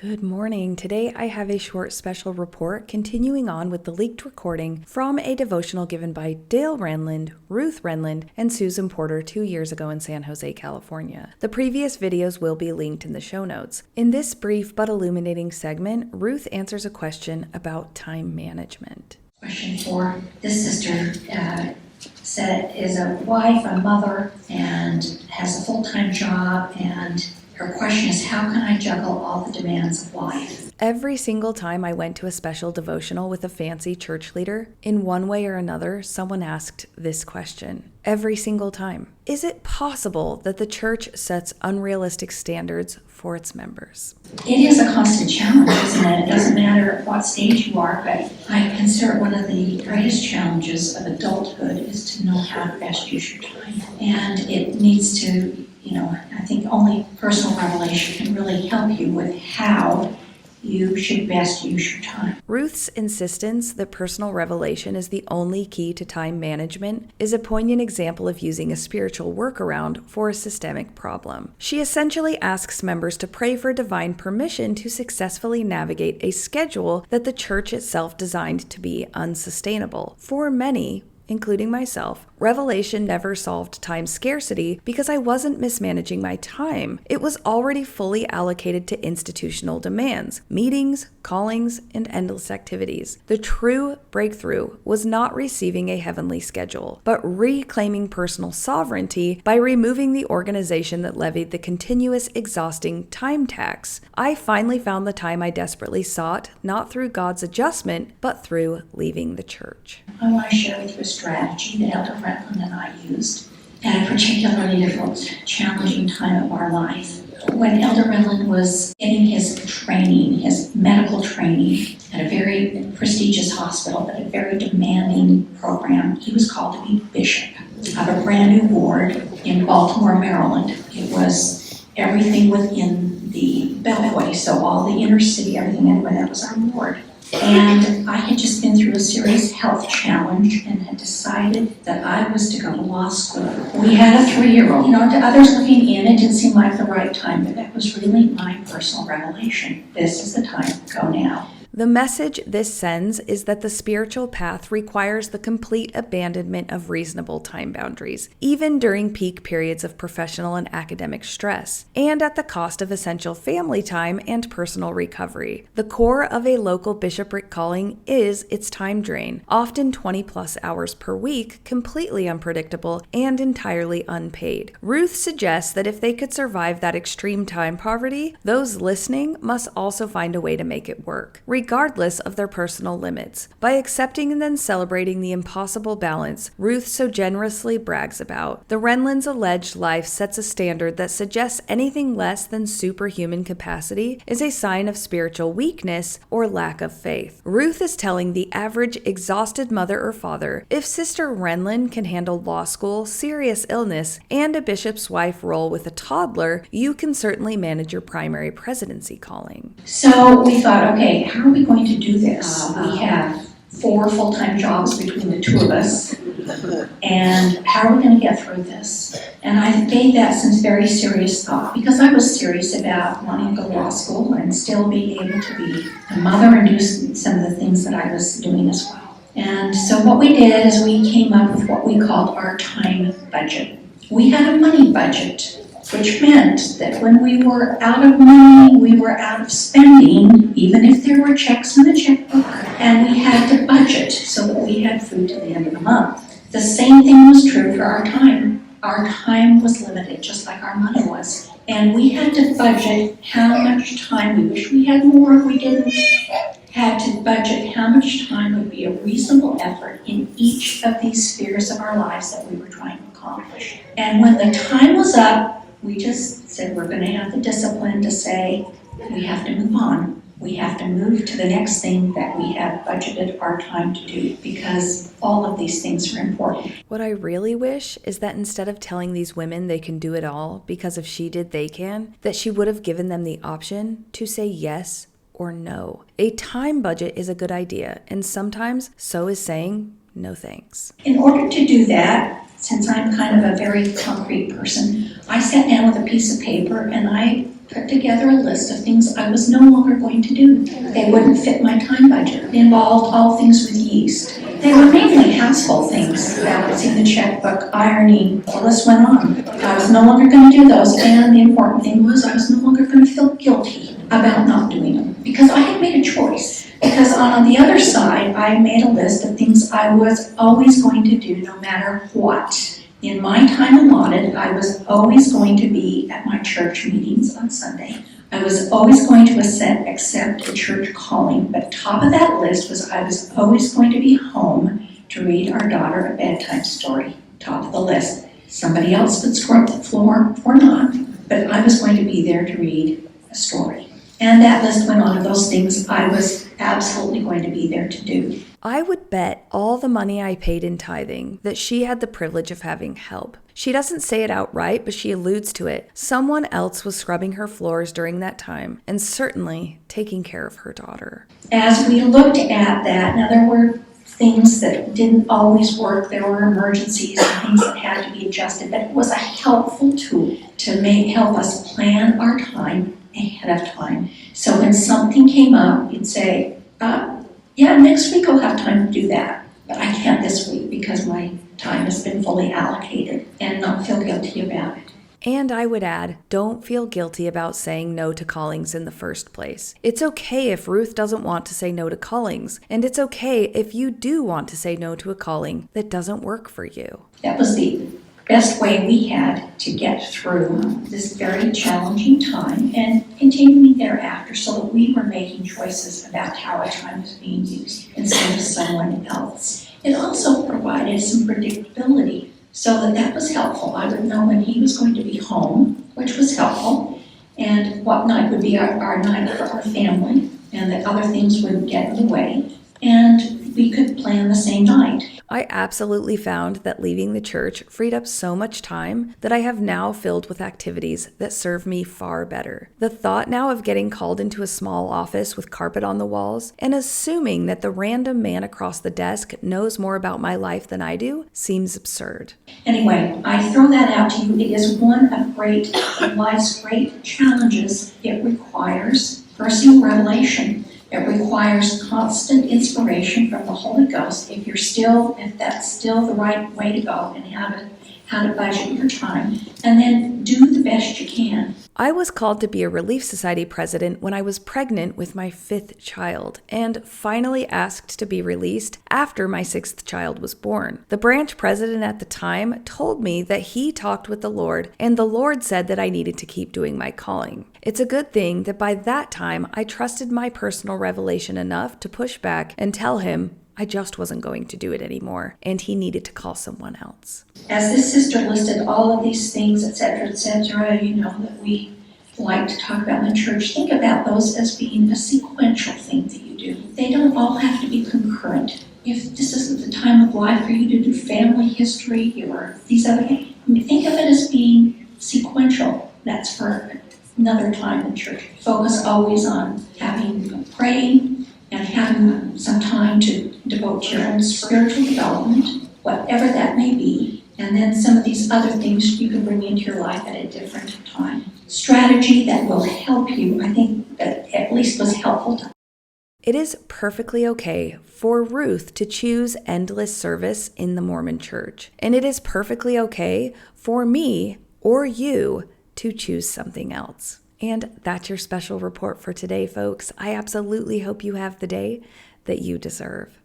Good morning. Today I have a short special report continuing on with the leaked recording from a devotional given by Dale Renlund, Ruth Renlund, and Susan Porter 2 years ago in San Jose, California. The previous videos will be linked in the show notes. In this brief but illuminating segment, Ruth answers a question about time management. Question for this sister is a wife, a mother, and has a full-time job, and her question is, how can I juggle all the demands of life? Every single time I went to a special devotional with a fancy church leader, in one way or another, someone asked this question. Every single time. Is it possible that the church sets unrealistic standards for its members? It is a constant challenge, isn't it? It doesn't matter what stage you are, but I consider one of the greatest challenges of adulthood is to know how to best use your time. And it needs to, I think only personal revelation can really help you with how you should best use your time. Ruth's insistence that personal revelation is the only key to time management is a poignant example of using a spiritual workaround for a systemic problem. She essentially asks members to pray for divine permission to successfully navigate a schedule that the church itself designed to be unsustainable. For many, including myself, revelation never solved time scarcity because I wasn't mismanaging my time. It was already fully allocated to institutional demands, meetings, callings, and endless activities. The true breakthrough was not receiving a heavenly schedule, but reclaiming personal sovereignty by removing the organization that levied the continuous, exhausting time tax. I finally found the time I desperately sought, not through God's adjustment, but through leaving the church. I want to share with you a strategy that Elder Renlund and I used at a particularly difficult, challenging time of our life. When Elder Renlund was getting his training, his medical training at a very prestigious hospital, but a very demanding program, he was called to be bishop of a brand new ward in Baltimore, Maryland. It was everything within the Beltway, so all the inner city, everything anyway, that was our ward. And I had just been through a serious health challenge and had decided that I was to go to law school. We had a 3-year-old. To others looking in, it didn't seem like the right time, but that was really my personal revelation. This is the time, go now. The message this sends is that the spiritual path requires the complete abandonment of reasonable time boundaries, even during peak periods of professional and academic stress, and at the cost of essential family time and personal recovery. The core of a local bishopric calling is its time drain, often 20+ hours per week, completely unpredictable and entirely unpaid. Ruth suggests that if they could survive that extreme time poverty, those listening must also find a way to make it work, regardless of their personal limits. By accepting and then celebrating the impossible balance Ruth so generously brags about, the Renlunds' alleged life sets a standard that suggests anything less than superhuman capacity is a sign of spiritual weakness or lack of faith. Ruth is telling the average exhausted mother or father, if Sister Renlund can handle law school, serious illness, and a bishop's wife role with a toddler, you can certainly manage your primary presidency calling. So we thought, okay, how are we going to do this? We have 4 full-time jobs between the two of us, and how are we going to get through this? And I gave that some very serious thought, because I was serious about wanting to go to law school and still being able to be a mother and do some of the things that I was doing as well. And so what we did is we came up with what we called our time budget. We had a money budget, which meant that when we were out of money, we were out of spending, even if there were checks in the checkbook, and we had to budget so that we had food to the end of the month. The same thing was true for our time. Our time was limited, just like our money was. And we had to budget how much time, we wish we had more if we didn't, had to budget how much time would be a reasonable effort in each of these spheres of our lives that we were trying to accomplish. And when the time was up, we just said we're going to have the discipline to say we have to move on. We have to move to the next thing that we have budgeted our time to do, because all of these things are important. What I really wish is that instead of telling these women they can do it all because if she did, they can, that she would have given them the option to say yes or no. A time budget is a good idea, and sometimes so is saying no thanks. In order to do that, since I'm kind of a very concrete person, I sat down with a piece of paper and I put together a list of things I was no longer going to do. They wouldn't fit my time budget. They involved all things with yeast. They were mainly household things, balancing the checkbook, ironing, the list went on. I was no longer going to do those, and the important thing was I was no longer going to feel guilty about not doing them, because I had made a choice. Because on the other side, I made a list of things I was always going to do no matter what. In my time allotted, I was always going to be at my church meetings on Sunday. I was always going to accept a church calling, but top of that list was I was always going to be home to read our daughter a bedtime story. Top of the list. Somebody else could scrub the floor or not, but I was going to be there to read a story. And that list went on of those things I was absolutely going to be there to do. I would bet all the money I paid in tithing that she had the privilege of having help. She doesn't say it outright, but she alludes to it. Someone else was scrubbing her floors during that time, and certainly taking care of her daughter. As we looked at that, now there were things that didn't always work. There were emergencies and things that had to be adjusted, but it was a helpful tool to help us plan our time ahead of time. So when something came up, you'd say, yeah, next week I'll have time to do that, but I can't this week because my time has been fully allocated, and not feel guilty about it. And I would add, don't feel guilty about saying no to callings in the first place. It's okay if Ruth doesn't want to say no to callings, and it's okay if you do want to say no to a calling that doesn't work for you. That was the best way we had to get through this very challenging time and continuing thereafter, so that we were making choices about how our time was being used instead of someone else. It also provided some predictability, so that was helpful. I would know when he was going to be home, which was helpful, and what night would be our night for our family, and that other things wouldn't get in the way, and we could plan the same night. I absolutely found that leaving the church freed up so much time that I have now filled with activities that serve me far better. The thought now of getting called into a small office with carpet on the walls and assuming that the random man across the desk knows more about my life than I do seems absurd. Anyway, I throw that out to you. It is one of life's great challenges. It requires personal revelation. It requires constant inspiration from the Holy Ghost if that's still the right way to go, and how to budget your time, and then do the best you can. I was called to be a Relief Society president when I was pregnant with my 5th child, and finally asked to be released after my 6th child was born. The branch president at the time told me that he talked with the Lord, and the Lord said that I needed to keep doing my calling. It's a good thing that by that time I trusted my personal revelation enough to push back and tell him I just wasn't going to do it anymore, and he needed to call someone else. As this sister listed all of these things, etc., that we like to talk about in the church, think about those as being a sequential thing that you do. They don't all have to be concurrent. If this isn't the time of life for you to do family history or these other things, think of it as being sequential. That's for another time in church. Focus always on praying and having some time to devote to your own spiritual development, whatever that may be, and then some of these other things you can bring into your life at a different time. Strategy that will help you, I think that at least was helpful to. It is perfectly okay for Ruth to choose endless service in the Mormon church, and it is perfectly okay for me or you to choose something else. And that's your special report for today, folks. I absolutely hope you have the day that you deserve.